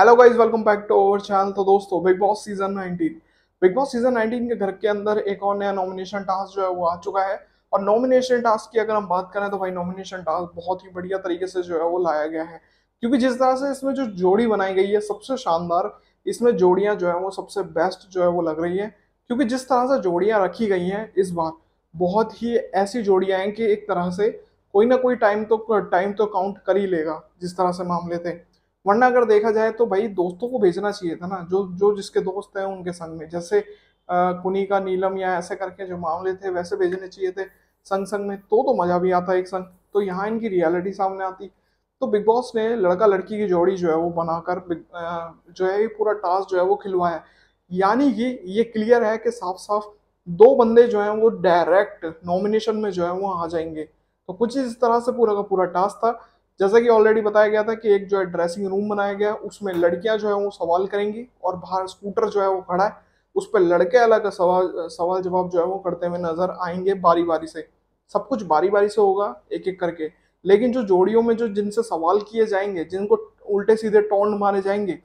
Hello guys, welcome back to our channel. तो दोस्तों, big boss season 19 के घर के अंदर एक और नया नॉमिनेशन टास्क जो है वो आ चुका है। और नॉमिनेशन टास्क की अगर हम बात करें तो भाई नॉमिनेशन टास्क बहुत ही बढ़िया तरीके से जो है वो लाया गया है, क्योंकि जिस तरह से इसमें जो जोड़ी बनाई गई है सबसे शानदार। इसमें जोड़ियां जो है वो सबसे बेस्ट जो है वो लग रही है, क्योंकि जिस तरह से जोड़ियां रखी गई हैं इस बार बहुत ही ऐसी जोड़ियां हैं कि एक तरह से कोई ना कोई टाइम तो काउंट कर ही लेगा जिस तरह से मामले थे। वरना अगर देखा जाए तो भाई दोस्तों को भेजना चाहिए था ना, जो जो जिसके दोस्त हैं उनके संग में, जैसे कुनिका नीलम या ऐसे करके जो मामले थे वैसे भेजने चाहिए थे संग संग में, तो मजा भी आता एक संग। तो यहाँ इनकी रियलिटी सामने आती। तो बिग बॉस ने लड़का लड़की की जोड़ी जो है वो बनाकर जो है ये पूरा टास्क जो है वो खिलवाया। यानी कि ये क्लियर है कि साफ साफ दो बंदे जो हैं वो डायरेक्ट नॉमिनेशन में जो है वो आ जाएंगे। तो कुछ इस तरह से पूरा का पूरा टास्क था। जैसा कि ऑलरेडी बताया गया था कि एक जो है ड्रेसिंग रूम बनाया गया, उसमें लड़कियां जो है वो सवाल करेंगी और बाहर स्कूटर जो है वो खड़ा है, उस पर लड़के अलग सवाल सवाल जवाब जो है वो करते हुए नजर आएंगे बारी बारी से। सब कुछ बारी बारी से होगा एक एक करके। लेकिन जो जोड़ियों में जो जिनसे सवाल किए जाएंगे, जिनको उल्टे सीधे टोन मारे जाएंगे,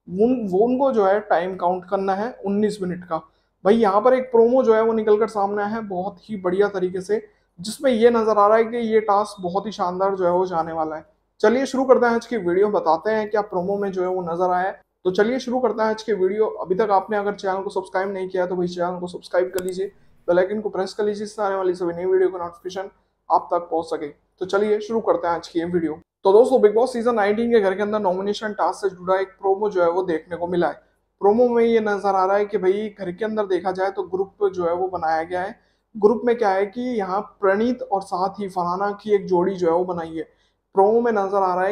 उनको जो है टाइम काउंट करना है 19 मिनट का। भाई यहाँ पर एक प्रोमो जो है वो निकल कर सामने आया है बहुत ही बढ़िया तरीके से, जिसमें ये नजर आ रहा है कि ये टास्क बहुत ही शानदार जो है वो जाने वाला है। चलिए शुरू करते हैं आज की वीडियो, बताते हैं क्या प्रोमो में जो है वो नजर आया है। तो चलिए शुरू करते हैं आज की वीडियो। अभी तक आपने अगर चैनल को सब्सक्राइब नहीं किया तो भाई चैनल को सब्सक्राइब कर लीजिए, बेल आइकन को प्रेस कर लीजिए, इससे आने वाली सभी नई वीडियो का नोटिफिकेशन आप तक पहुंच सके। तो चलिए शुरू करते हैं आज की ये वीडियो। तो दोस्तों, बिग बॉस सीजन 19 के घर के अंदर नॉमिनेशन टास्क से जुड़ा एक प्रोमो जो है वो देखने को मिला है। प्रोमो में ये नजर आ रहा है कि भाई घर के अंदर देखा जाए तो ग्रुप जो है वो बनाया गया है। ग्रुप में क्या है कि यहाँ प्रणीत और साथ ही फरहाना की एक जोड़ी जो है वो बनाई है। प्रोमो में नजर आ रहा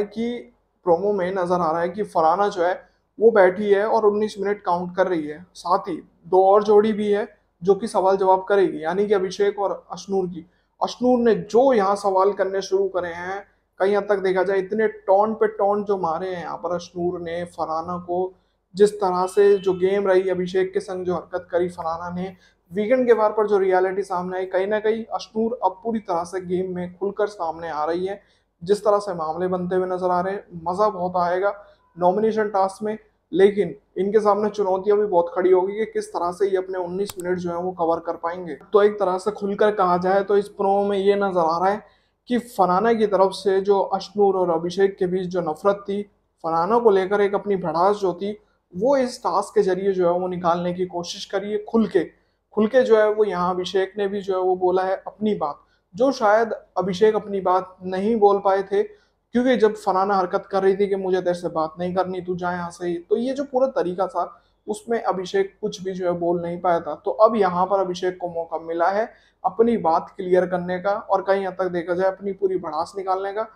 है कि फरहाना जो है वो बैठी है और 19 मिनट काउंट कर रही है। साथ ही दो और जोड़ी भी है जो कि सवाल जवाब करेगी, यानी कि अभिषेक और अशनूर की। अशनूर ने जो यहाँ सवाल करने शुरू करे हैं, कहीं हद तक देखा जाए इतने टॉन पे टॉन जो मारे हैं यहाँ पर अशनूर ने फरहाना को। जिस तरह से जो गेम रही, अभिषेक के संग जो हरकत करी फरहाना ने, वीकेंड के बार पर जो रियलिटी सामने आई, कहीं ना कहीं अशनूर अब पूरी तरह से गेम में खुलकर सामने आ रही है। जिस तरह से मामले बनते हुए नजर आ रहे हैं, मजा बहुत आएगा नॉमिनेशन टास्क में। लेकिन इनके सामने चुनौतियां भी बहुत खड़ी होगी कि किस तरह से ये अपने 19 मिनट जो है वो कवर कर पाएंगे। तो एक तरह से खुलकर कहा जाए तो इस प्रोमो में ये नजर आ रहा है कि फरहाना की तरफ से जो अशनूर और अभिषेक के बीच जो नफरत थी, फरहाना को लेकर एक अपनी भड़ास जो थी, वो इस टास्क के जरिए जो है वो निकालने की कोशिश करी है। खुल के जो है वो यहाँ अभिषेक ने भी जो है वो बोला है अपनी बात, जो शायद अभिषेक अपनी बात नहीं बोल पाए थे, क्योंकि जब फरहाना हरकत कर रही थी कि मुझे तेरे से बात नहीं करनी, तू जा यहाँ से ही, तो ये जो पूरा तरीका था उसमें अभिषेक कुछ भी जो है बोल नहीं पाया था। तो अब यहाँ पर अभिषेक को मौका मिला है अपनी बात क्लियर करने का और कहीं हद तक देखा जाए अपनी पूरी भड़ास निकालने का।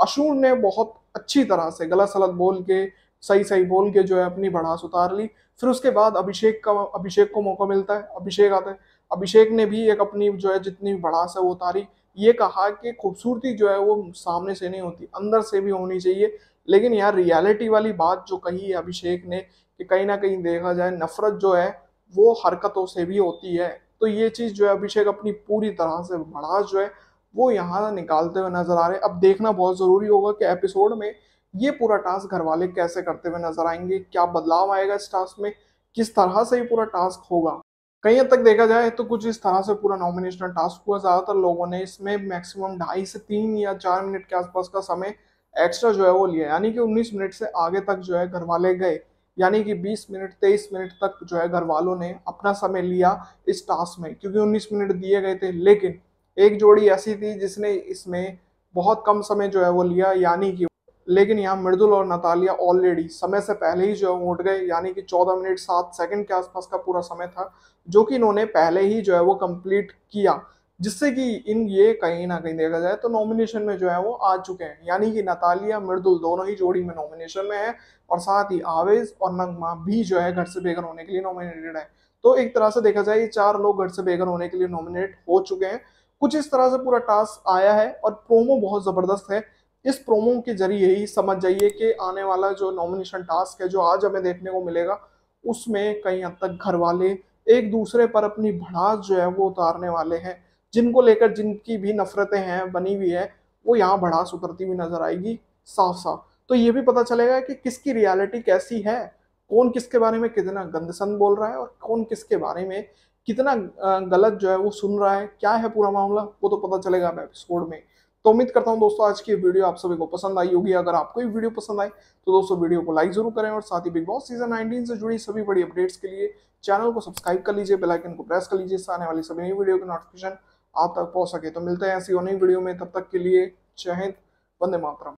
अशूर ने बहुत अच्छी तरह से गलत सलत बोल के, सही सही बोल के जो है अपनी भड़ास उतार ली। फिर उसके बाद अभिषेक को मौका मिलता है, अभिषेक आता है। अभिषेक ने भी एक अपनी जो है जितनी भड़ास है वो उतारी। ये कहा कि खूबसूरती जो है वो सामने से नहीं होती, अंदर से भी होनी चाहिए। लेकिन यार रियलिटी वाली बात जो कही है अभिषेक ने कि कहीं ना कहीं देखा जाए नफरत जो है वो हरकतों से भी होती है। तो ये चीज जो है अभिषेक अपनी पूरी तरह से भड़ास जो है वो यहाँ निकालते हुए नजर आ रहे हैं। अब देखना बहुत जरूरी होगा कि एपिसोड में ये पूरा टास्क घर वाले कैसे करते हुए नजर आएंगे, क्या बदलाव आएगा इस टास्क में, किस तरह से ये पूरा टास्क होगा। कहीं हद तक देखा जाए तो कुछ इस तरह से पूरा नॉमिनेशन टास्क हुआ। ज्यादातर लोगों ने इसमें मैक्सिमम 2.5 से 3 या 4 मिनट के आसपास का समय एक्स्ट्रा जो है वो लिया, यानी कि 19 मिनट से आगे तक जो है घर वाले गए। यानी कि 20 मिनट 23 मिनट तक जो है घर वालों ने अपना समय लिया इस टास्क में, क्योंकि 19 मिनट दिए गए थे। लेकिन एक जोड़ी ऐसी थी जिसने इसमें बहुत कम समय जो है वो लिया, यानी कि लेकिन यहाँ मृदुल और नतालिया ऑलरेडी समय से पहले ही जो है उठ गए, यानी कि 14 मिनट 7 सेकंड के आसपास का पूरा समय था जो कि इन्होंने पहले ही जो है वो कंप्लीट किया, जिससे कि इन ये कहीं ना कहीं देखा जाए तो नॉमिनेशन में जो है वो आ चुके हैं। यानी कि नतालिया मृदुल दोनों ही जोड़ी में नॉमिनेशन में है और साथ ही आवेज और नगमा भी जो है घर से बेघर होने के लिए नॉमिनेटेड है। तो एक तरह से देखा जाए ये 4 लोग घर से बेघर होने के लिए नॉमिनेट हो चुके हैं। कुछ इस तरह से पूरा टास्क आया है और प्रोमो बहुत जबरदस्त है। इस प्रोमो के जरिए ही समझ जाइए कि आने वाला जो नॉमिनेशन टास्क है जो आज हमें देखने को मिलेगा, उसमें कहीं हद तक घर वाले एक दूसरे पर अपनी भड़ास जो है वो उतारने वाले हैं। जिनको लेकर जिनकी भी नफरतें हैं बनी हुई है, वो यहाँ भड़ास उतरती हुई नजर आएगी साफ साफ। तो ये भी पता चलेगा कि किसकी रियलिटी कैसी है, कौन किसके बारे में कितना गंदसन बोल रहा है और कौन किसके बारे में कितना गलत जो है वो सुन रहा है, क्या है पूरा मामला, वो तो पता चलेगा अब एपिसोड में। तो उम्मीद करता हूँ दोस्तों आज की वीडियो आप सभी को पसंद आई होगी। अगर आपको ये वीडियो पसंद आई तो दोस्तों वीडियो को लाइक जरूर करें और साथ ही बिग बॉस सीजन 19 से जुड़ी सभी बड़ी अपडेट्स के लिए चैनल को सब्सक्राइब कर लीजिए, बेल आइकन को प्रेस कर लीजिए, इससे आने वाली सभी नई वीडियो की नोटिफिकेशन आप तक पहुंच सके। तो मिलते हैं ऐसी और नई वीडियो में, तब तक के लिए जय हिंद, वंदे मातरम।